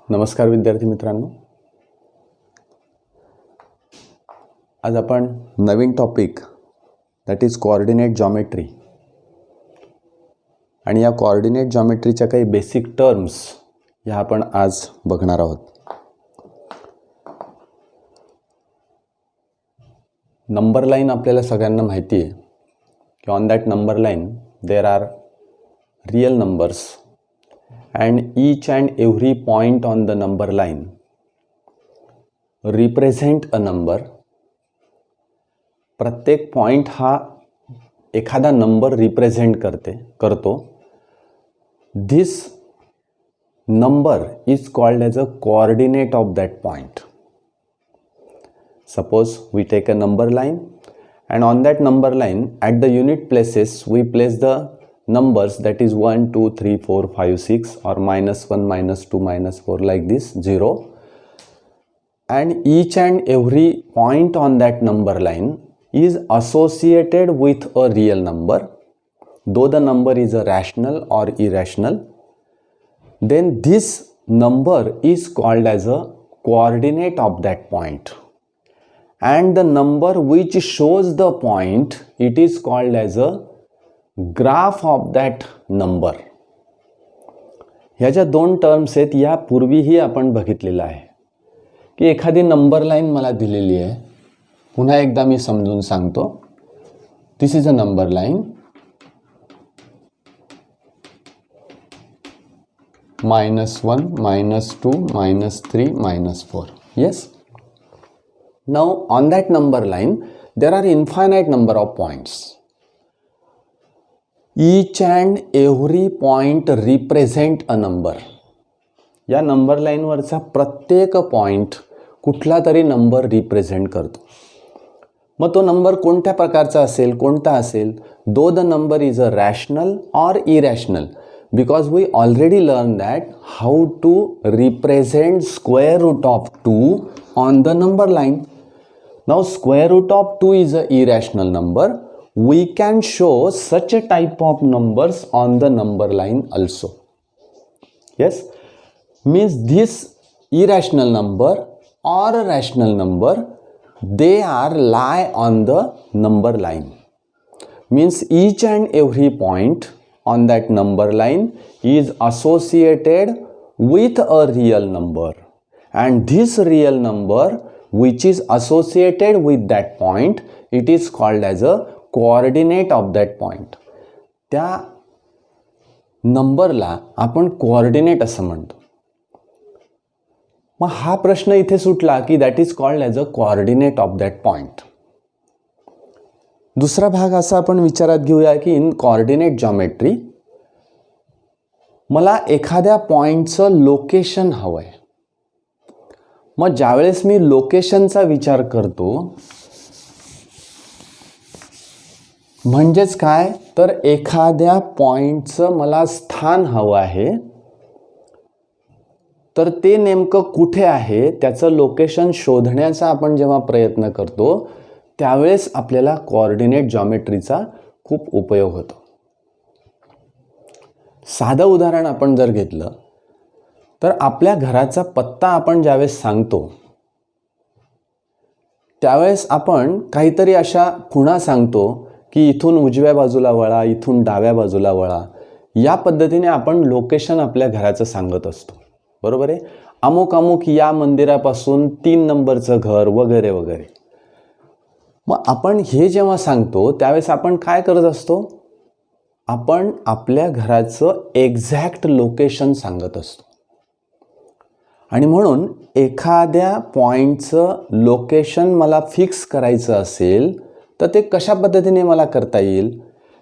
नमस्कार विद्यार्थी मित्रांनो, आज आपण नवीन topic that is coordinate geometry आणि या कोऑर्डिनेट जॉमेट्रीच्या काही बेसिक टर्म्स ह्या आपण आज बघणार आहोत. नंबर लाईन आपल्याला सगळ्यांना माहिती आहे की on that number line there are real numbers and each and every point on the number line represent a number. प्रत्येक पॉइंट हा एखादा नंबर रिप्रेझेंट करतो. This number is called as a coordinate of that point. Suppose we take a number line and on that number line at the unit places we place the numbers, that is 1 2 3 4 5 6 or -1 -2 -4 like this 0, and each and every point on that number line is associated with a real number, though the number is a rational or irrational. Then this number is called as a coordinate of that point, and the number which shows the point, it is called as a graph of that number. ह्या ज्या दोन terms आहेत यापूर्वीही आपण बघितलेलं आहे की एखादी नंबर लाईन मला दिलेली आहे. पुन्हा एकदा मी समजून सांगतो. दिस is a number line, -1 -2 -3 -4. yes. Now on that number line there are infinite number of points. Each and every point represent a number. या नंबर लाईनवरचा प्रत्येक पॉइंट कुठला तरी नंबर रिप्रेझेंट करतो. मग तो नंबर कोणत्या प्रकारचा असेल, कोणता असेल? Though the number is a rational or irrational, because we already learned that how to represent square root of 2 on the number line. Now square root of 2 is a irrational number. We can show such a type of numbers on the number line also. Yes, means this irrational number or a rational number, they are lie on the number line. Means each and every point on that number line is associated with a real number, and this real number which is associated with that point, it is called as a coordinate of that point. त्या नंबरला आपण coordinate असं म्हणतो. मग हा प्रश्न इथे सुटला की that is called as a coordinate of that point. दुसरा भाग असा आपण विचारात घेऊया की इन कोऑर्डिनेट जॉमेट्री मला एखाद्या पॉइंटचं लोकेशन हवं आहे. मग ज्यावेळेस मी लोकेशनचा विचार करतो म्हणजेच काय, तर एखाद्या पॉइंटचं मला स्थान हवं आहे, तर ते नेमकं कुठे आहे त्याचं लोकेशन शोधण्याचा आपण जेव्हा प्रयत्न करतो त्यावेळेस आपल्याला कोऑर्डिनेट जॉमेट्रीचा खूप उपयोग होतो. साधं उदाहरण आपण जर घेतलं तर आपल्या घराचा पत्ता आपण ज्यावेळेस सांगतो त्यावेळेस आपण काहीतरी अशा खुणा सांगतो की इथून उजव्या बाजूला वळा, इथून डाव्या बाजूला वळा. या पद्धतीने आपण लोकेशन आपल्या घराचं सांगत असतो. बरोबर आहे. अमुक अमुक या मंदिरापासून 3 नंबरचं घर वगैरे वगैरे. मग आपण हे जेव्हा सांगतो त्यावेळेस आपण काय करत असतो, आपण आपल्या घराचं एक्झॅक्ट लोकेशन सांगत असतो. आणि म्हणून एखाद्या पॉइंटचं लोकेशन मला फिक्स करायचं असेल तर ते कशा पद्धतीने मला करता येईल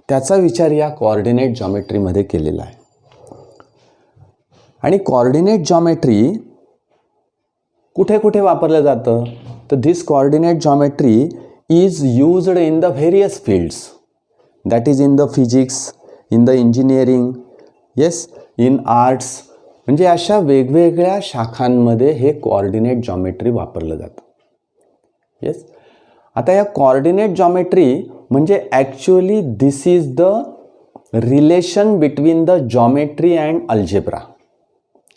त्याचा विचार या कोऑर्डिनेट जॉमेट्रीमध्ये केलेला आहे. आणि कोऑर्डिनेट जॉमेट्री कुठे कुठे वापरलं जातं, तर this coordinate geometry is used in the various fields, that is in the physics, in the engineering, yes, in arts. म्हणजे अशा वेगवेगळ्या शाखांमध्ये हे कोऑर्डिनेट जॉमेट्री वापरलं जातं. येस. आता या कोऑर्डिनेट जॉमेट्री म्हणजे actually this is the relation between the geometry and algebra.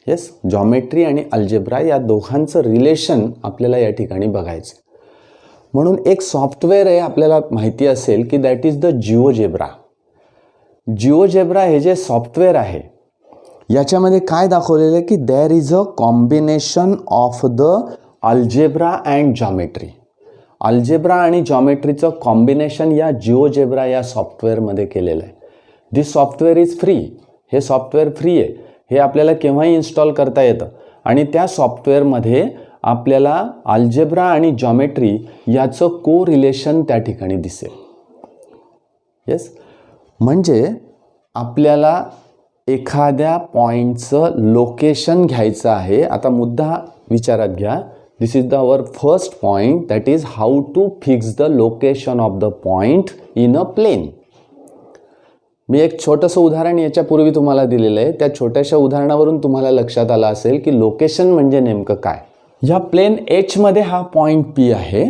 Yes, geometry आणि अल्जेब्रा या दोघांचं रिलेशन आपल्याला या ठिकाणी बघायचं. म्हणून एक सॉफ्टवेअर आहे, आपल्याला माहिती असेल की that is the GeoGebra. GeoGebra हे जे सॉफ्टवेअर आहे याच्यामध्ये काय दाखवलेलं आहे की there is a combination of the algebra and geometry. Algebra आणि जॉमेट्रीचं कॉम्बिनेशन या जिओजेब्रा या सॉफ्टवेअरमध्ये केलेलं आहे. This software is free. हे सॉफ्टवेअर फ्री आहे. हे आपल्याला केव्हाही इन्स्टॉल करता येतं आणि त्या सॉफ्टवेअरमध्ये आपल्याला अल्जेब्रा आणि जॉमेट्री याचं को रिलेशन त्या ठिकाणी दिसेल. येस, म्हणजे आपल्याला एखाद्या पॉईंटचं लोकेशन घ्यायचं आहे. आता मुद्दा विचारात घ्या. This is the our first point, that is how to fix the location of the point in a plane. मी एक छोटंसं उदाहरण याच्यापूर्वी तुम्हाला दिलेलं आहे. त्या छोट्याशा उदाहरणावरून तुम्हाला लक्षात आलं असेल की लोकेशन म्हणजे नेमकं काय. या प्लेन एचमध्ये हा पॉईंट पी आहे.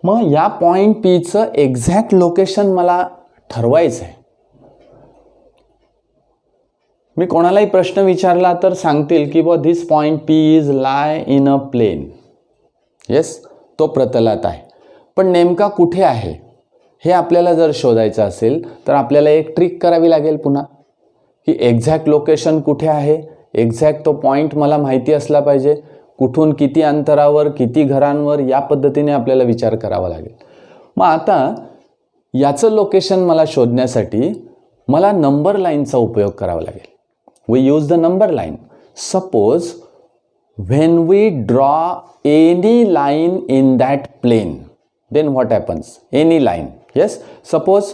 मग या पॉईंट पीचं एक्झॅक्ट लोकेशन मला ठरवायचं आहे. मी कोणालाही प्रश्न विचारला तर सांगतील की बॉ this point P is lie in a plane. Yes, तो प्रतलात आहे. पण नेमका कुठे आहे हे आपल्याला जर शोधायचं असेल तर आपल्याला एक ट्रिक करावी लागेल पुन्हा, की एक्झॅक्ट लोकेशन कुठे आहे. एक्झॅक्ट तो पॉईंट मला माहिती असला पाहिजे. कुठून किती अंतरावर, किती घरांवर, या पद्धतीने आपल्याला विचार करावा लागेल. मग आता याचं लोकेशन मला शोधण्यासाठी मला नंबर लाईनचा उपयोग करावा लागेल. We use the number line. Suppose when we draw any line in that plane, then what happens? Any line. Yes, suppose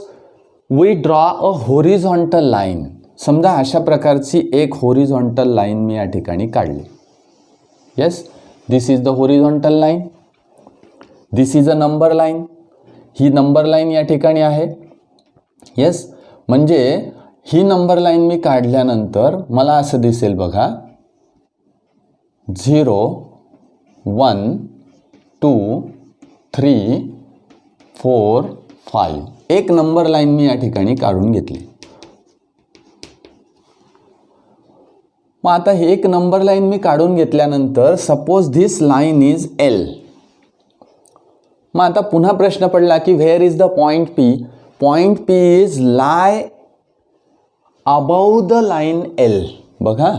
we draw a horizontal line. समजा अशा प्रकारची एक horizontal line मी या ठिकाणी काढली. Yes, this is the horizontal line. This is a number line. He number line या ठिकाणी आहे. Yes, म्हणजे ही नंबर लाईन मी काढल्यानंतर मला असं दिसेल बघा, 0 1 2 3 4 5. एक नंबर लाईन मी या ठिकाणी काढून घेतली. मग आता हे एक नंबर लाईन मी काढून घेतल्यानंतर suppose this line is L. मग आता पुन्हा प्रश्न पडला की where is the point P. Point P is lie above the line L. बघा,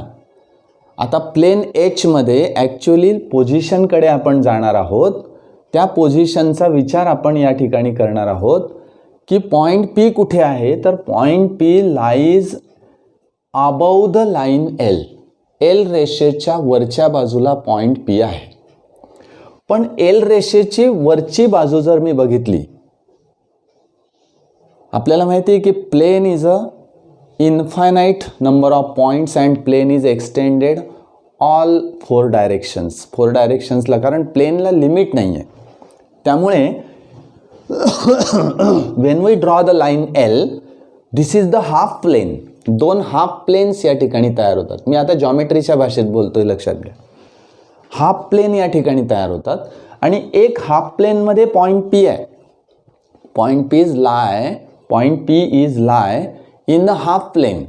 आता प्लेन एचमध्ये ॲक्च्युअली पोझिशनकडे आपण जाणार आहोत. त्या पोझिशनचा विचार आपण या ठिकाणी करणार आहोत की पॉईंट पी कुठे आहे. तर point P lies above the line L. L रेषेच्या वरच्या बाजूला पॉईंट पी आहे. पण एल रेषेची वरची बाजू जर मी बघितली, आपल्याला माहिती आहे की plane is a infinite number of points and plane is extended all 4 directions. 4 डायरेक्शन्सला, कारण प्लेनला लिमिट नाही आहे. त्यामुळे when we draw the line L, this is the half plane. 2 half planes या ठिकाणी तयार होतात. मी आता जॉमेट्रीच्या भाषेत बोलतोय, लक्षात घ्या. हाफ प्लेन या ठिकाणी तयार होतात आणि एक हाफ प्लेनमध्ये पॉईंट पी आहे. Point P is lie in the half plane,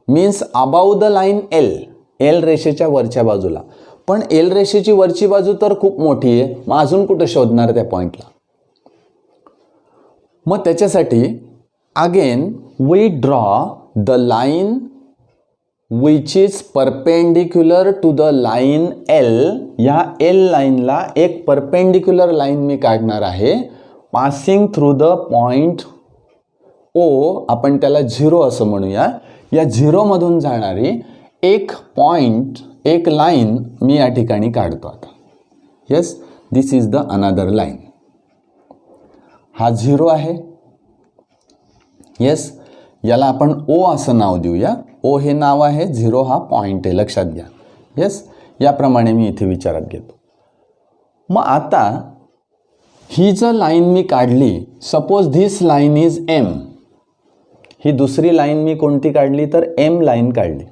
means above the line L. L रेषेच्या वरच्या बाजूला. पण एल रेषेची वरची बाजू तर खूप मोठी आहे. मग अजून कुठं शोधणार त्या पॉईंटला. मग त्याच्यासाठी again we draw the line which is perpendicular to the line L. या एल लाईनला एक परपेंडिक्युलर लाईन मी काढणार आहे, passing through the point O. आपण त्याला 0 असं म्हणूया. या 0 मधून जाणारी एक पॉईंट, एक लाईन मी या ठिकाणी काढतो आता. Yes, this is the another line. हा 0 आहे. येस, याला आपण ओ असं नाव देऊया. ओ हे नाव आहे, 0 हा पॉईंट आहे, लक्षात घ्या. येस, याप्रमाणे मी इथे विचारात घेतो. मग आता ही जर लाईन मी काढली, suppose this line is M. ही दुसरी लाईन मी कोणती काढली तर एम लाईन काढली.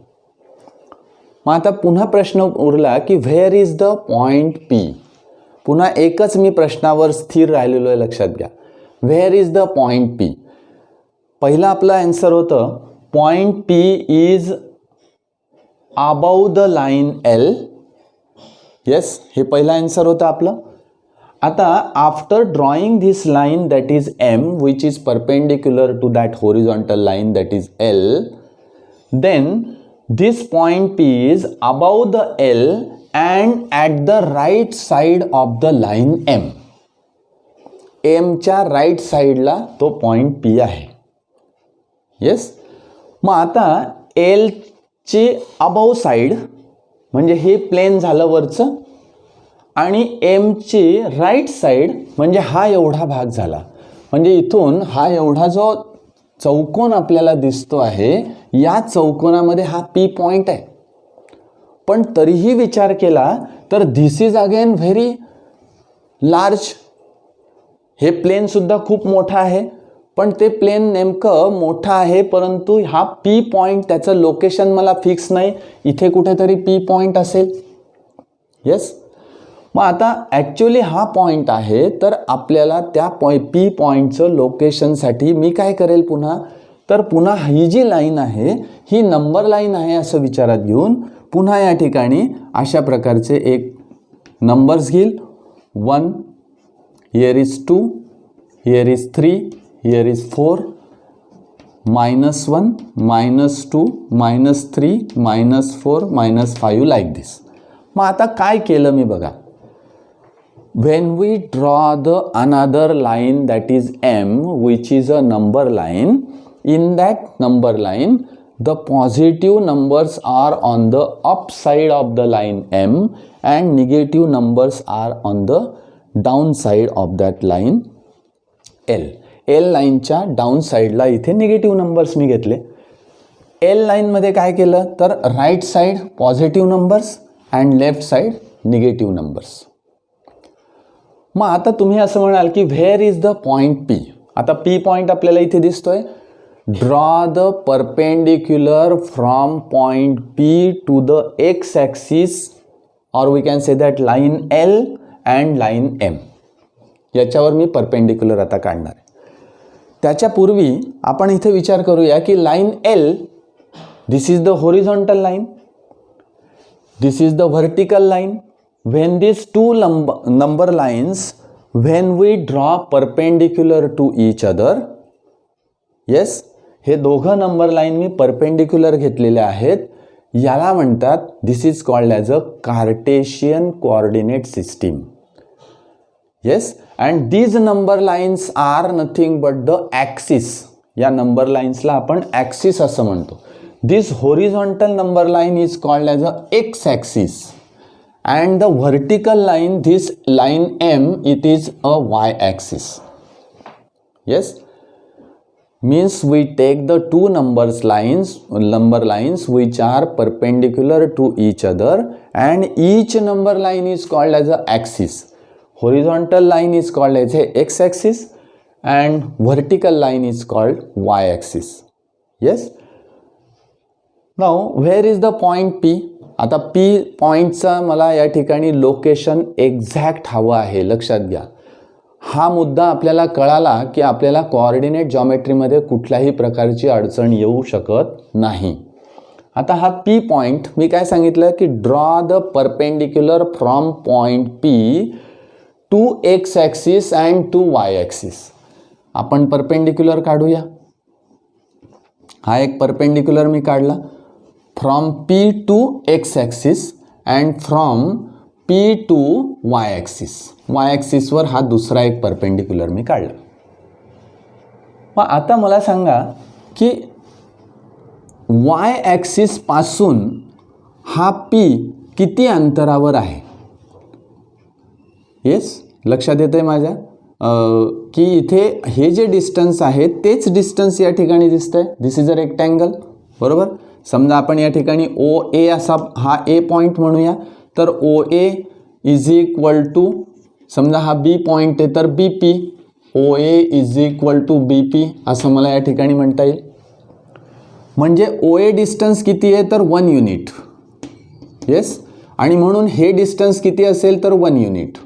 मग आता पुन्हा प्रश्न उरला की where is the point P. पुन्हा एकच मी प्रश्नावर स्थिर राहिलेलो आहे, लक्षात घ्या. Where is the point P. पहिला आपला आन्सर होतं point P is above the line L. Yes, हे पहिला आन्सर होतं आपलं. आता after drawing this line that is M which is perpendicular to that horizontal line that is L, then this point P is above the L and at the right side of the line M. M च्या right साईडला तो point P आहे. Yes, मग आता L ची above side म्हणजे हे plain झालं वरचं आणि M ची राईट साईड म्हणजे हा एवढा भाग झाला. म्हणजे इथून हा एवढा जो चौकोन आपल्याला दिसतो आहे, या चौकोनामध्ये हा P पॉइंट आहे. पण तरीही विचार केला तर this is again very large. हे प्लेन सुद्धा खूप मोठं आहे, पण ते प्लेन नेमकं मोठं आहे परंतु हा P पॉइंट त्याचं लोकेशन मला फिक्स नाही. इथे कुठेतरी P पॉइंट असेल. येस, मग आता ॲक्च्युली हा पॉइंट आहे तर आपल्याला त्या P पॉईंटचं लोकेशनसाठी मी काय करेल तर पुन्हा ही जी लाईन आहे ही नंबर लाईन आहे असं विचारात घेऊन पुन्हा या ठिकाणी अशा प्रकारचे एक नंबर्स घेईल. 1, here is 2, here is 3, here is 4, -1, -2, -3, -4, -5 like this. मग आता काय केलं मी बघा. When we draw the another line that is M which is a number line, in that number line the positive numbers are on the up side of the line M and negative numbers are on the down side of that line L. L लाईनच्या down साईडला इथे negative numbers मी घेतले. L लाईनमध्ये काय केलं तर right side positive numbers and left side negative numbers. मग आता तुम्ही असं म्हणाल की where is the point P. आता P पॉइंट आपल्याला इथे दिसतोय. Draw the perpendicular from point P to the x axis or we can say that line L and line M. याच्यावर मी परपेंडिक्युलर आता काढणार आहे. त्याच्यापूर्वी आपण इथे विचार करूया की line L, this is the horizontal line, this is the vertical line. When these two number lines, when we draw perpendicular to each other, yes, हे दोघं नंबर लाईन मी परपेंडिक्युलर घेतलेले आहेत. याला म्हणतात this is called as a Cartesian coordinate system. Yes, and these number lines are nothing but the axis. या number लाईन्सला आपण axis असं म्हणतो. This horizontal number line is called as a X axis. And the vertical line, this line M, it is a y-axis. Yes, means we take the two number lines which are perpendicular to each other and each number line is called as a axis. Horizontal line is called as a x-axis and vertical line is called y-axis. Yes. Now where is the point P? आता P पॉईंटचा मला या ठिकाणी location exact हवं आहे. लक्षात घ्या, हा मुद्दा आपल्याला कळाला की आपल्याला कोऑर्डिनेट जॉमेट्रीमध्ये कुठल्याही प्रकारची अडचण येऊ शकत नाही. आता हा P पॉईंट मी काय सांगितलं की draw the perpendicular from point P to x axis and to y axis. आपण परपेंडिक्युलर काढूया. हा एक परपेंडिक्युलर मी काढला from P to x axis and from P to y axis. y axis वर हा दुसरा एक परपेंडिक्युलर मी काढला. मग आता मला सांगा की y axis पासून हा P किती अंतरावर आहे. येस, लक्षात येतंय माझ्या की इथे हे जे डिस्टन्स आहे तेच डिस्टन्स या ठिकाणी दिसतंय. दिस इज अ रेक्टँगल. बरोबर. समजा आपण या ठिकाणी OA असा हा A पॉईंट म्हणूया तर OA इज इक्वल टू, समजा हा B पॉईंट आहे तर BP. OA is equal to BP असं मला या ठिकाणी म्हणता येईल. म्हणजे OA डिस्टन्स किती आहे तर 1 युनिट. येस, आणि म्हणून हे डिस्टन्स किती असेल तर 1 युनिट.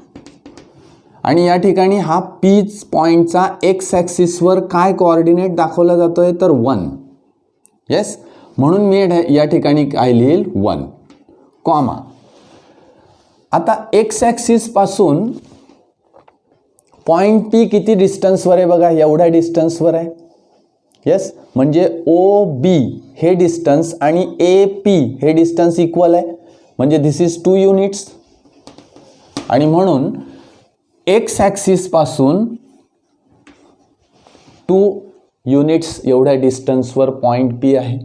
आणि या ठिकाणी हा P पॉईंटचा एक्स ॲक्सिसवर काय कोऑर्डिनेट दाखवला जातोय तर 1. येस, म्हणून मी या ठिकाणी काय लिहिल 1 कॉमा. आता एक्स ॲक्सिस पासून पॉईंट पी किती डिस्टन्सवर आहे बघा, एवढ्या डिस्टन्सवर आहे. येस, म्हणजे ओ बी हे डिस्टन्स आणि ए पी हे डिस्टन्स इक्वल आहे, म्हणजे दिस इज 2 युनिट्स. आणि म्हणून एक्स ॲक्सिस पासून 2 युनिट्स एवढ्या डिस्टन्सवर पॉईंट पी आहे.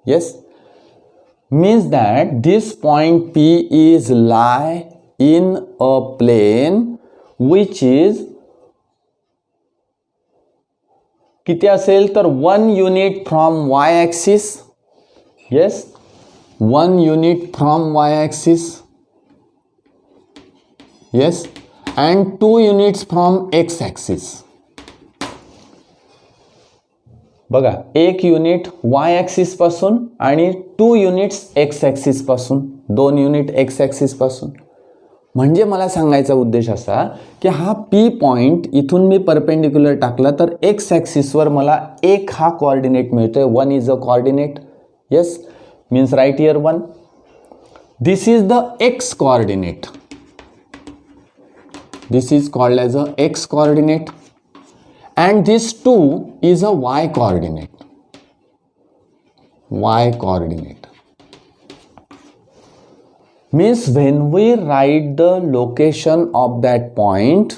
Yes, means that this point P is lie in a plane which is किती असेल तर 1 unit from y axis. yes, 1 unit from y axis. yes, and 2 units from x axis. बघा, 1 unit y axis पासून आणि 2 units x axis पासून, 2 unit x axis पासून. म्हणजे मला सांगायचा उद्देश असा की हा P पॉईंट इथून मी परपेंडिक्युलर टाकला तर x ॲक्सिसवर मला 1 हा कोऑर्डिनेट मिळतोय. 1 is a coordinate. Yes, means right here 1. This is the x coordinate. This is called as a x coordinate. And this 2 is a y coordinate. Y coordinate means when we write the location of that point,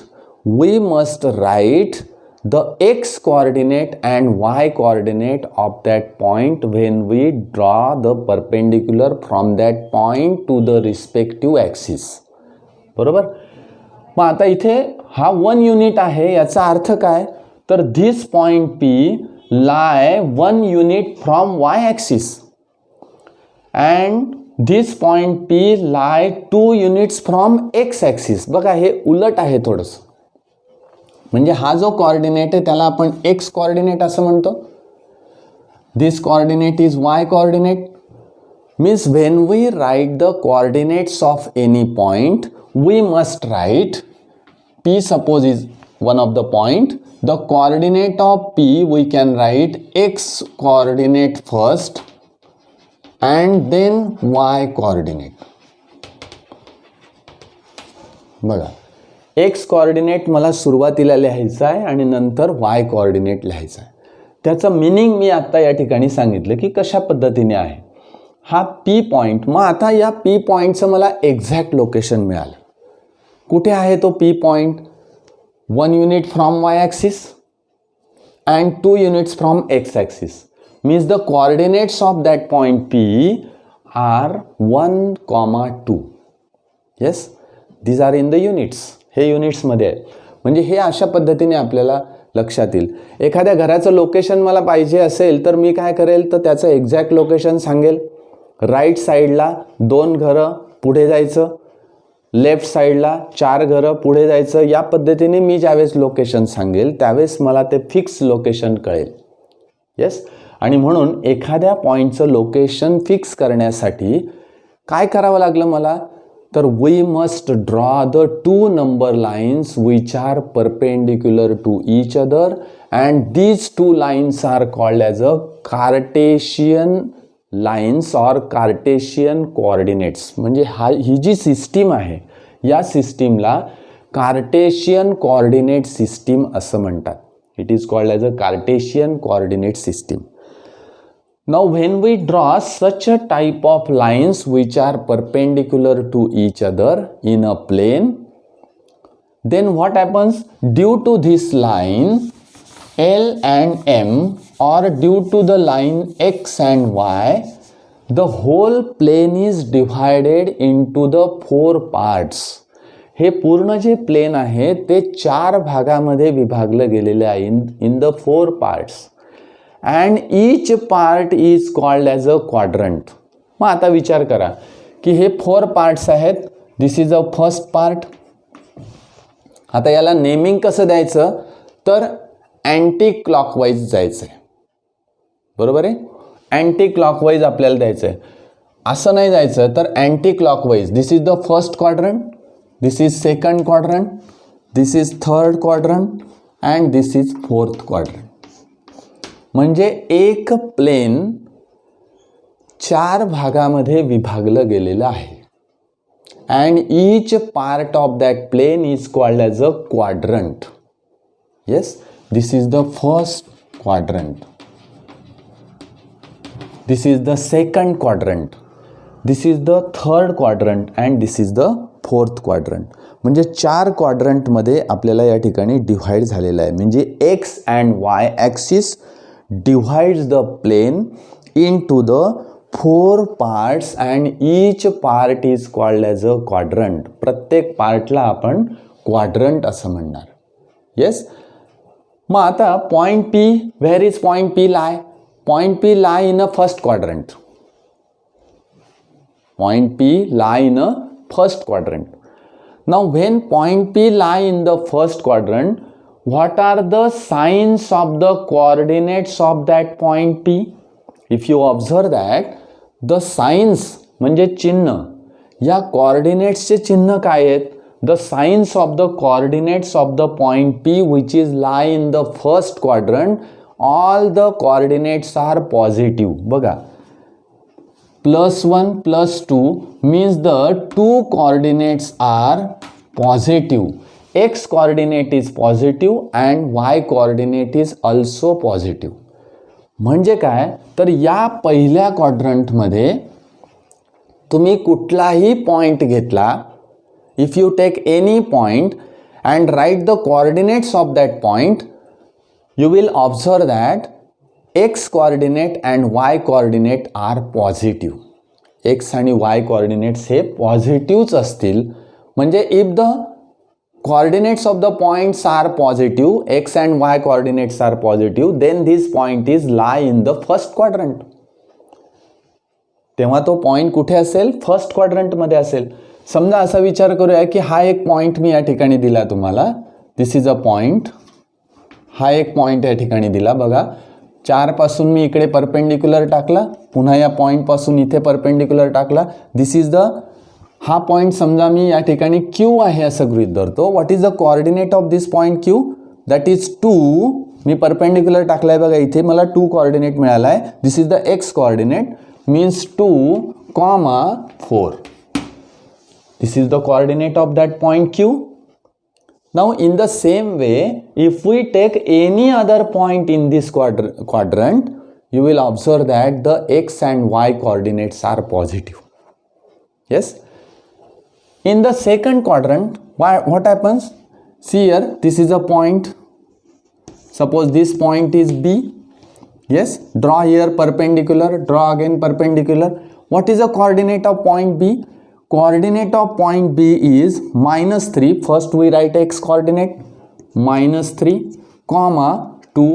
we must write the x coordinate and y coordinate of that point when we draw the perpendicular from that point to the respective axis. बरोबर. मग आता इथे हा 1 unit आहे, याचा अर्थ काय तर this point P lie 1 unit from y axis and this point P lie 2 units from x axis. बघा, हे उलट आहे थोडंसं. म्हणजे हा जो कोऑर्डिनेट आहे त्याला आपण x कोऑर्डिनेट असं म्हणतो. this coordinate is y coordinate. means when we write the coordinates of any point, we must write P suppose is one of the point. The coordinate of P we can write x coordinate first and then y coordinate. बघा, x coordinate मला सुरुवातीला लिहायचा आहे आणि नंतर y coordinate लिहायचा आहे. त्याचं मीनिंग मी आता या ठिकाणी सांगितलं की कशा पद्धतीने आहे. हा P पॉईंट, मग आता या P पॉईंटचं मला एक्झॅक्ट लोकेशन मिळालं. कुठे आहे तो P point? 1 unit from y axis and 2 units from x axis. Means the coordinates of that point P are 1, 2. Yes, these are in the units. हे युनिट्स मध्ये आहे. म्हणजे हे अशा पद्धतीने आपल्याला लक्षात येईल. एखाद्या घराचं लोकेशन मला पाहिजे असेल तर मी काय करेल तर त्याचं एक्झॅक्ट लोकेशन सांगेल. राईट साईडला 2 घरं पुढे जायचं, लेफ्ट साईडला 4 घरं पुढे जायचं. या पद्धतीने मी ज्यावेळेस लोकेशन सांगेल त्यावेळेस मला ते फिक्स लोकेशन कळेल. येस, आणि म्हणून एखाद्या पॉईंटचं लोकेशन फिक्स करण्यासाठी काय करावं लागलं मला तर we must draw the 2 number lines which are perpendicular to each other and these 2 lines are called as a Cartesian lines or Cartesian coordinates. म्हणजे ही जी सिस्टीम आहे या सिस्टीमला कार्टेशियन कोऑर्डिनेट सिस्टीम असं म्हणतात. It is called as a Cartesian coordinate system. Now when we draw such a type of lines which are perpendicular to each other in a plane, then what happens? Due to this line L and M or due to the line X and Y, the whole plane is divided into the 4 parts. हे पूर्ण जे plain आहे ते 4 भागामध्ये विभागलं गेलेले आहे in the 4 parts and each part is called as a quadrant. मग आता विचार करा की हे 4 पार्ट्स आहेत. दिस इज अ फर्स्ट पार्ट. आता याला नेमिंग कसं द्यायचं तर अँटी क्लॉकवाईज जायचं आहे. बरोबर आहे, अँटी क्लॉकवाईज आपल्याला द्यायचं आहे. असं नाही जायचं तर anti clockwise. This is the first quadrant, this is second quadrant, this is third quadrant and this is fourth quadrant. म्हणजे एक प्लेन 4 भागामध्ये विभागलं गेलेलं आहे. And each part of that plane is called as a quadrant. Yes, this is the first quadrant, this is the second quadrant, this is the third quadrant and this is the fourth quadrant. म्हणजे 4 क्वाड्रंटमध्ये आपल्याला या ठिकाणी divide झालेलं आहे. म्हणजे X and Y axis divides the plane into the 4 parts and each part is called as a quadrant. प्रत्येक पार्टला आपण क्वाड्रंट असं म्हणणार. येस, मग आता point P, where is point P lie? Point P lie in a first quadrant. Point P lie in a first quadrant. Now when point P lie in the first quadrant, what are the signs of the coordinates of that point P? If you observe that the signs म्हणजे चिन्ह, या coordinates चे चिन्ह काय आहेत? The signs of the coordinates of the point P which is lie in the first quadrant, all the coordinates are positive. बघा, +1 +2 means the 2 coordinates are positive. X coordinate is positive and y coordinate is also positive. म्हणजे काय, तर या पहिल्या क्वाड्रंटमध्ये तुम्ही कुठलाही point घेतला, if you take any point and write the coordinates of that point, you will observe that x coordinate and y coordinate are positive. X आणि वाय कोऑर्डिनेट्स हे पॉझिटिव्हच असतील. म्हणजे if the coordinates of the points are positive, x and y coordinates are positive, then this point is lie in the first quadrant. तेव्हा तो point कुठे असेल? First क्वाड्रंटमध्ये असेल. समजा असा विचार करूया की हा एक पॉइंट मी या ठिकाणी दिला तुम्हाला, दिस इज अ पॉइंट. हा एक पॉइंट या ठिकाणी दिला. बघा, 4 पासून मी इकडे परपेंडिक्युलर टाकला, पुन्हा या पॉइंट पासून इथे परपेंडिक्युलर टाकला. दिस इज द, हा पॉइंट समजा मी या ठिकाणी क्यू आहे असं गृहीत धरतो. What is the coordinate of this point Q? That is 2. मी परपेंडिक्युलर टाकलाय बघा, इथे मला 2 कोऑर्डिनेट मिळाला आहे. This is the X coordinate, means 2, 4. This is the coordinate of that point Q. Now in the same way, if we take any other point in this quadrant, you will observe that the x and y coordinates are positive. Yes. In the second quadrant, what happens? See here, this is a point. Suppose this point is B. Yes. Draw here perpendicular. Draw again perpendicular. What is the coordinate of point B? Coordinate of point B is -3. First we write x coordinate, -3, 2.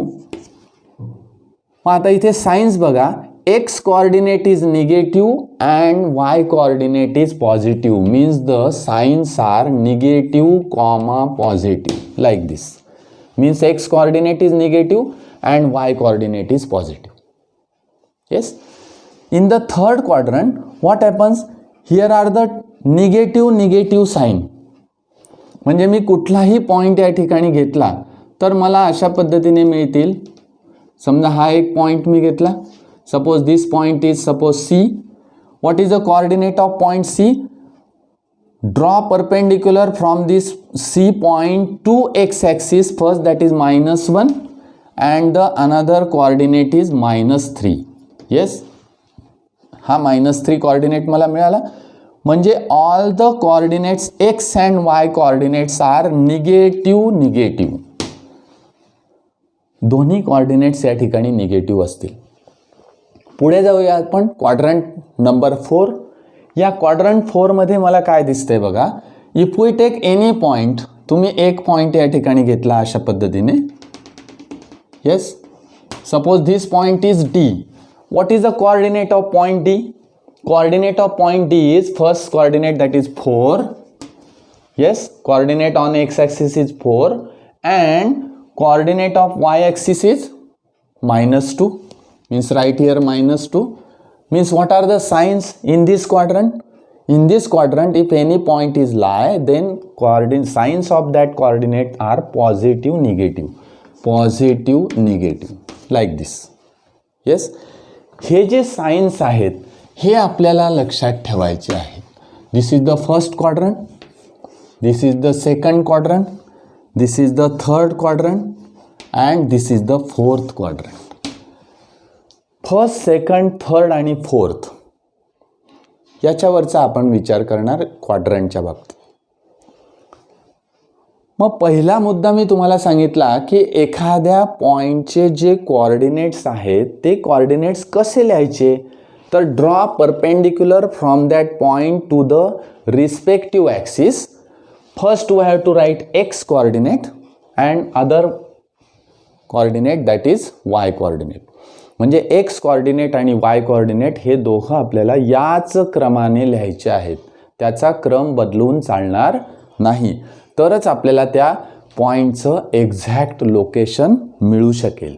आता इथे signs बघा, x coordinate is negative and y coordinate is positive, means the signs are negative, positive, like this. Means x coordinate is negative and y coordinate is positive. Yes. In the third quadrant, what happens? Here are the negative sign. म्हणजे मी कुठलाही point या ठिकाणी घेतला तर मला अशा पद्धतीने मिळतील. समजा हा एक पॉइंट मी घेतला, suppose this point is suppose C. What is the coordinate of point C? Draw perpendicular from this C point two x axis first, that is -1 and the another coordinate is -3. Yes. हा -3 coordinate मला मिळाला. म्हणजे all the coordinates x and y coordinates are negative. दोन्ही coordinates या ठिकाणी negative असतील. पुढे जाऊया आपण क्वाड्रंट नंबर 4. या क्वाड्रंट 4 मध्ये मला काय दिसतंय बघा, if we take any point, तुम्ही एक पॉइंट या ठिकाणी घेतला अशा पद्धतीने. Yes. Suppose this point is D. What is the coordinate of point D? Coordinate of point D is first coordinate, that is 4. Yes, coordinate on x-axis is 4 and coordinate of y-axis is -2. Means right here -2. Means what are the signs in this quadrant? In this quadrant, if any point is lie, then signs of that coordinate are positive, negative, like this. Yes. हे जे signs आहेत हे आपल्याला लक्षात ठेवायचे आहे. This is the first quadrant, this is the second quadrant, this is the third quadrant and this is the fourth quadrant. First, second, third आणि fourth याच्यावरचा आपण विचार करणार क्वाड्रंटच्या बाबतीत. मग पहिला मुद्दा मी तुम्हाला सांगितला की एखाद्या पॉईंटचे जे कोऑर्डिनेट्स आहेत ते कोऑर्डिनेट्स कसे लिहायचे. तर draw perpendicular from that point to the respective axis. First we have to write x coordinate and other coordinate that is y coordinate. म्हणजे एक्स कोऑर्डिनेट आणि वाय कोऑर्डिनेट हे दोघं आपल्याला याच क्रमाने लिहायचे आहेत. त्याचा क्रम बदलून चालणार नाही, तरच आपल्याला त्या पॉईंटचं एक्झॅक्ट लोकेशन मिळू शकेल.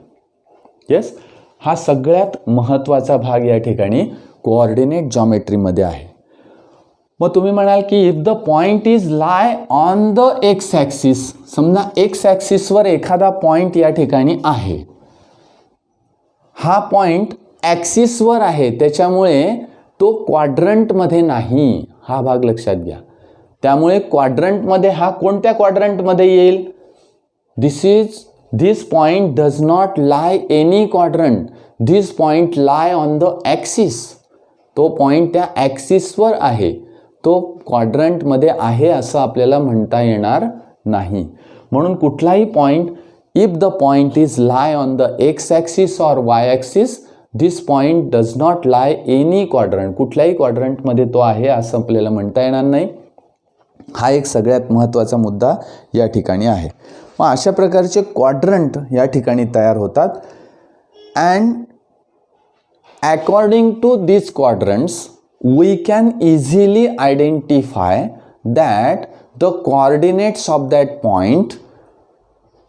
येस, हा सगळ्यात महत्त्वाचा भाग या ठिकाणी कोऑर्डिनेट जॉमेट्रीमध्ये आहे. मग तुम्ही म्हणाल की if the point is lie on the x axis, समजा एक्स ॲक्सिसवर एखादा पॉईंट या ठिकाणी आहे, हा पॉईंट ॲक्सिसवर आहे, त्याच्यामुळे तो क्वाड्रंटमध्ये नाही. हा भाग लक्षात घ्या. त्यामुळे क्वाड्रंटमध्ये हा कोणत्या क्वाड्रंटमध्ये येईल. This point does not lie any quadrant, this point lie on the axis. तो पॉईंट त्या ॲक्सिसवर आहे, तो क्वाड्रंटमध्ये आहे असं आपल्याला म्हणता येणार नाही. म्हणून कुठलाही point, if the point is lie on the x axis or Y axis, this point does not lie any quadrant, कुठल्याही क्वाड्रंटमध्ये तो आहे असं आपल्याला म्हणता येणार नाही. हा एक सगळ्यात महत्त्वाचा मुद्दा या ठिकाणी आहे. मग अशा प्रकारचे क्वाड्रंट या ठिकाणी तयार होतात. And according to this quadrants we can easily identify that the coordinates of that point.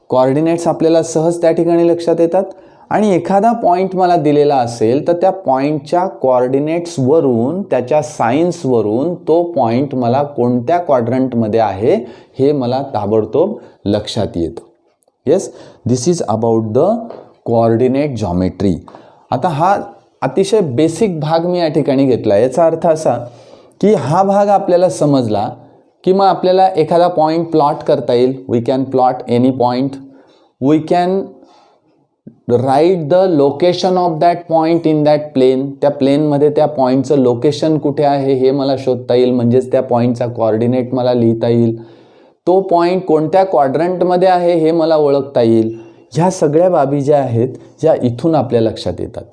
Coordinates आपल्याला सहज त्या ठिकाणी लक्षात येतात. आणि एखादा पॉईंट मला दिलेला असेल तर त्या पॉईंटच्या कोऑर्डिनेट्सवरून, त्याच्या सायन्सवरून तो पॉईंट मला कोणत्या क्वाड्रंटमध्ये आहे हे मला ताबडतोब लक्षात येतं. Yes, this is about the coordinate geometry. आता हा अतिशय बेसिक भाग मी या ठिकाणी घेतला. याचा अर्थ असा की हा भाग आपल्याला समजला की मग आपल्याला एखादा पॉईंट प्लॉट करता येईल. We can plot any point. We can write the location of that point in that plane. त्या प्लेनमध्ये त्या पॉईंटचं लोकेशन कुठे आहे हे मला शोधता येईल, म्हणजेच त्या पॉईंटचा कोऑर्डिनेट मला लिहिता येईल. तो पॉईंट कोणत्या क्वाड्रंटमध्ये आहे हे मला ओळखता येईल. ह्या सगळ्या बाबी ज्या आहेत ज्या इथून आपल्या लक्षात येतात.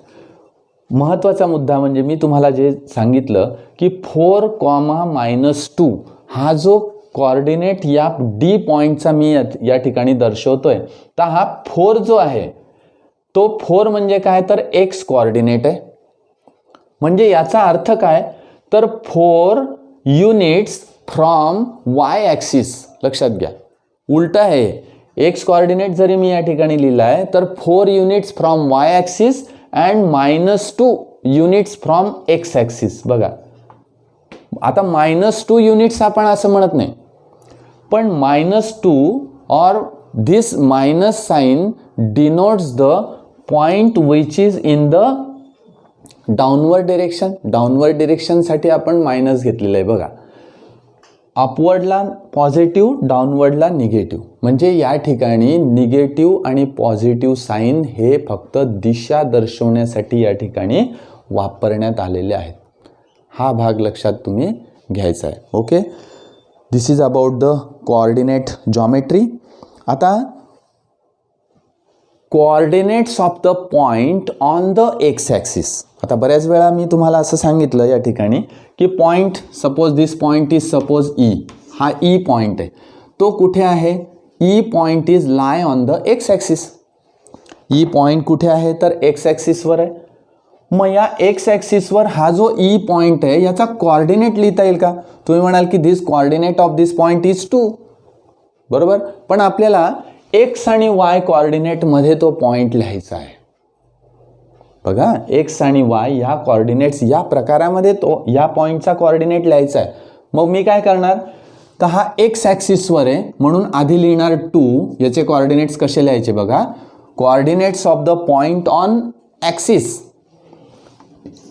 महत्त्वाचा मुद्दा म्हणजे मी तुम्हाला जे सांगितलं की 4,-2 हा जो कोऑर्डिनेट या डी पॉईंटचा मी या ठिकाणी दर्शवतोय, तर हा 4 जो आहे तो 4 म्हणजे काय, तर एक्स कोऑर्डिनेट आहे. म्हणजे याचा अर्थ काय, तर 4 युनिट्स फ्रॉम वाय ॲक्सिस. लक्षात घ्या, उलट आहे. एक्स कोऑर्डिनेट जरी मी या ठिकाणी लिहिला आहे तर 4 units from y axis and -2 units from x axis. बघा, आता -2 युनिट्स आपण असं म्हणत नाही, पण -2 और this minus sign denotes the point which is in the downward direction. Downward डिरेक्शनसाठी आपण मायनस घेतलेलं आहे. बघा, अपवर्डला पॉझिटिव्ह, डाउनवर्डला निगेटिव्ह. म्हणजे या ठिकाणी निगेटिव्ह आणि पॉझिटिव्ह साईन हे फक्त दिशा दर्शवण्यासाठी या ठिकाणी वापरण्यात आलेले आहेत. हा भाग लक्षात तुम्ही घ्यायचा आहे. Okay, this is about the coordinate geometry. आता coordinates of the point on the x axis. आता बऱ्याच वेळा मी तुम्हाला असं सांगितलं या ठिकाणी की point, suppose this point is suppose E. हा ई पॉईंट आहे, तो कुठे आहे. E point is lie on the x axis. E point कुठे आहे, तर एक्स ॲक्सिसवर आहे. मग या एक्स ॲक्सिसवर हा जो ई पॉईंट आहे याचा कोऑर्डिनेट लिहिता येईल का. तुम्ही म्हणाल की this coordinate of this point is 2, बरोबर. पण आपल्याला एक्स आणि वाय कोऑर्डिनेटमध्ये तो पॉईंट लिहायचा आहे. बघा, एक्स आणि वाय या कोऑर्डिनेट्स या प्रकारामध्ये तो या पॉईंटचा कोऑर्डिनेट लिहायचा आहे. मग मी काय करणार, तर हा एक्स ॲक्सिसवर आहे म्हणून आधी लिहिणार 2. याचे कोऑर्डिनेट्स कसे लिहायचे बघा, coordinates of the point on axis.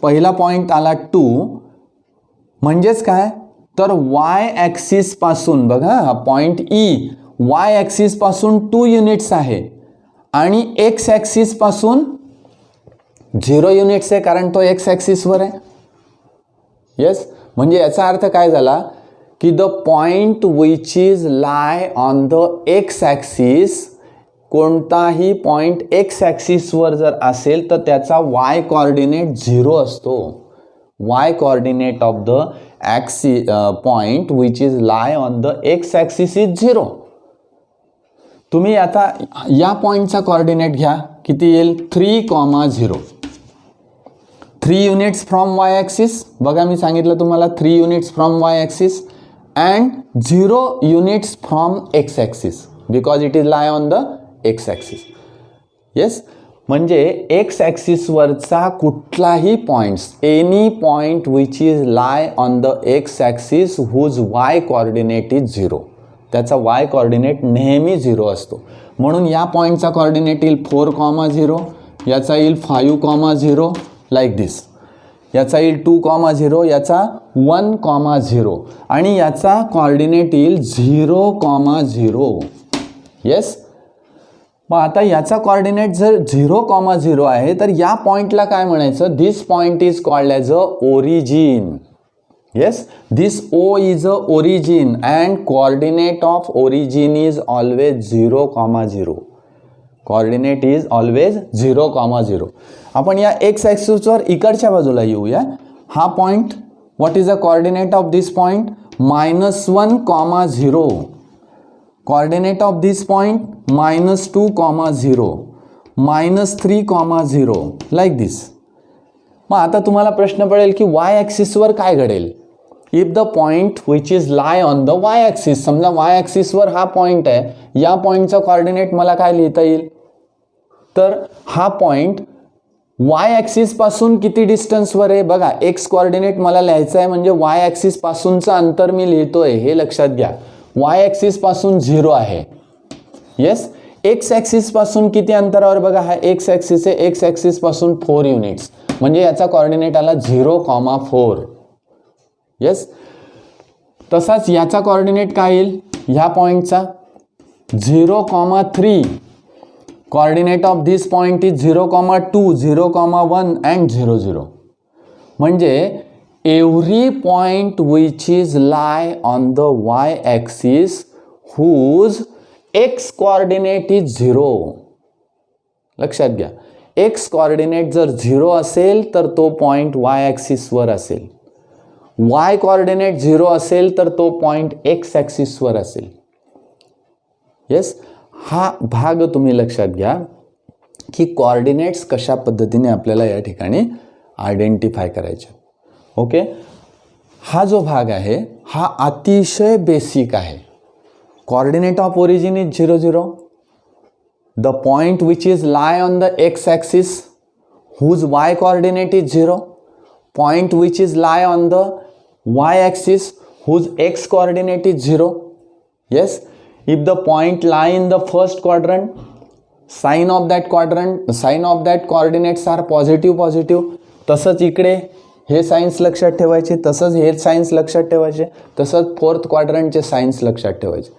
पहिला पॉईंट आला 2, म्हणजेच काय तर वाय ॲक्सिस पासून बघा हा पॉईंट ई वाय ॲक्सिस पासून 2 युनिट्स आहे आणि एक्स ॲक्सिस पासून 0 युनिट्स आहे, कारण तो एक्स ॲक्सिसवर आहे. येस, म्हणजे याचा अर्थ काय झाला की the point which is lie on the x axis, कोणताही पॉइंट एक्स ॲक्सिसवर जर असेल तर त्याचा वाय कोऑर्डिनेट 0 असतो. Y coordinate of the point which is lie on the x axis is 0. तुम्ही आता या पॉइंटचा कोऑर्डिनेट घ्या, किती येईल 3,0. 3 युनिट्स फ्रॉम वाय ॲक्सिस, बघा मी सांगितलं तुम्हाला 3 units from y axis and 0 units from x axis because it is lie on the x axis. Yes, म्हणजे एक्स ॲक्सिसवरचा कुठलाही points, any point which is lie on the x axis whose y coordinate is 0, त्याचा Y coordinate नेहमी 0 असतो. म्हणून या पॉईंटचा coordinate येईल 4,0, याचा येईल 5,0 लाईक दिस, याचा येईल 2,0, याचा 1,0 आणि याचा कोऑर्डिनेट येईल 0,0. येस, मग आता याचा कोऑर्डिनेट जर 0,0 आहे तर या पॉईंटला काय म्हणायचं, this point is called as a origin. Yes, this O is a origin and coordinate of origin is always 0,0. Coordinate is always 0,0. आपण या एक्स ॲक्सिसवर इकडच्या बाजूला येऊया. हा point, what is the coordinate of this point, -1,0. Coordinate of this point -2,0, -3,0 like this. मग आता तुम्हाला प्रश्न पडेल की वाय ॲक्सिसवर काय घडेल. If the point which is lie on the y axis, समजा वाय ॲक्सिसवर हा पॉईंट आहे, या पॉईंटचा कोऑर्डिनेट मला काय लिहिता येईल, तर हा पॉईंट वाय ॲक्सिस पासून किती डिस्टन्सवर आहे, बघा एक्स कोऑर्डिनेट मला लिहायचं आहे म्हणजे वाय ॲक्सिस पासूनचं अंतर मी लिहितोय, हे लक्षात घ्या. वाय ॲक्सिस पासून 0 आहे. येस, एक्स ॲक्सिस पासून किती अंतरावर, बघा हा एक्स ॲक्सिस आहे, एक्स ॲक्सिस पासून 4 युनिट्स, म्हणजे याचा कोऑर्डिनेट आला 0,4. येस, तसाच याचा कोऑर्डिनेट काय येईल, ह्या पॉईंटचा 0,3. Coordinate of this point is 0,2, 0,1 and 0,0. म्हणजे every point which is lie on the y axis whose x coordinate is 0. लक्षात घ्या, एक्स कोऑर्डिनेट जर 0 असेल तर तो पॉईंट वाय ॲक्सिसवर असेल, वाय कोऑर्डिनेट 0 असेल तर तो पॉईंट एक्स ॲक्सिसवर असेल. येस, हा भाग तुम्ही लक्षात घ्या की कोऑर्डिनेट्स कशा पद्धतीने आपल्याला या ठिकाणी आयडेंटिफाय करायचे. ओके, हा जो भाग आहे हा अतिशय बेसिक आहे. Coordinate of origin is 0,0. The point which is lie on the x axis whose y coordinate is 0. Point which is lie on the y axis whose x coordinate is 0. Yes, if the point lie in the first quadrant, sign of that coordinates are positive. तसंच इकडे हे signs लक्षात ठेवायचे, तसंच हे signs लक्षात ठेवायचे, तसंच फोर्थ क्वाड्रंटचे साइन्स लक्षात ठेवायचे.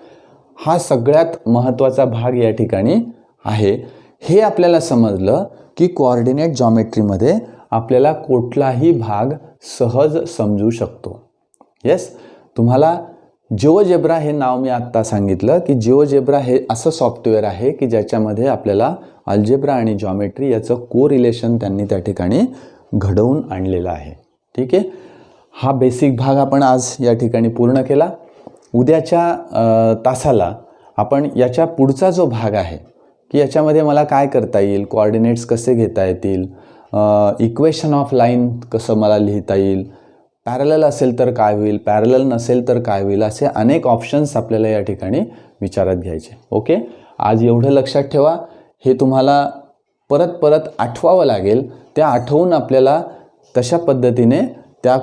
हा सगळ्यात महत्त्वाचा भाग या ठिकाणी आहे. हे आपल्याला समजलं की कोऑर्डिनेट जॉमेट्रीमध्ये आपल्याला कुठलाही भाग सहज समजू शकतो. येस, तुम्हाला जिओजेब्रा हे नाव मी आत्ता सांगितलं की जिओजेब्रा हे असं सॉफ्टवेअर आहे की ज्याच्यामध्ये आपल्याला अल्जेब्रा आणि जॉमेट्री याचं कोरिलेशन त्यांनी त्या ठिकाणी घडवून आणलेलं आहे. ठीक आहे, हा बेसिक भाग आपण आज या ठिकाणी पूर्ण केला. उद्याच्या तासाला आपण याच्या पुढचा जो भाग आहे की याच्यामध्ये मला काय करता येईल, कोऑर्डिनेट्स कसे घेता येतील, इक्वेशन ऑफ लाईन कसं मला लिहिता येईल, पॅरलल असेल तर काय होईल, पॅरलल नसेल तर काय होईल, असे अनेक ऑप्शन्स आपल्याला या ठिकाणी विचारात घ्यायचे. ओके, आज एवढं लक्षात ठेवा. हे तुम्हाला परत आठवावं लागेल. त्या आठवून आपल्याला तशा पद्धतीने त्या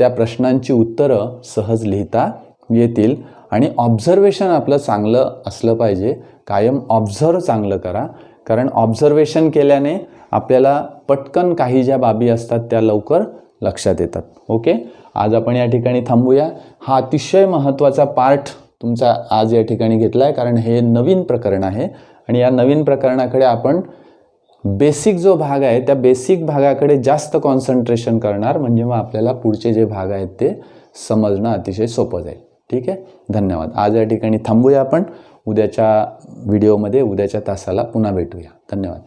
प्रश्नांची उत्तरं सहज लिहिता येतील. आणि ऑब्झर्वेशन आपलं चांगलं असलं पाहिजे. कायम ऑब्झर्व चांगलं करा, कारण ऑब्झर्वेशन केल्याने आपल्याला पटकन काही ज्या बाबी असतात त्या लवकर लक्षात येतात. ओके, आज आपण या ठिकाणी थांबूया. हा अतिशय महत्त्वाचा पार्ट तुमचा आज या ठिकाणी घेतला आहे, कारण हे नवीन प्रकरण आहे आणि या नवीन प्रकरणाकडे आपण बेसिक जो भाग आहे त्या बेसिक भागाकडे जास्त कॉन्सन्ट्रेशन करणार, म्हणजे मग आपल्याला पुढचे जे भाग आहेत ते समजणं अतिशय सोपं जाईल. ठीक आहे, धन्यवाद. आज या ठिकाणी थांबूया आपण. उद्याच्या व्हिडिओमध्ये उद्याच्या तासाला पुन्हा भेटूया. धन्यवाद.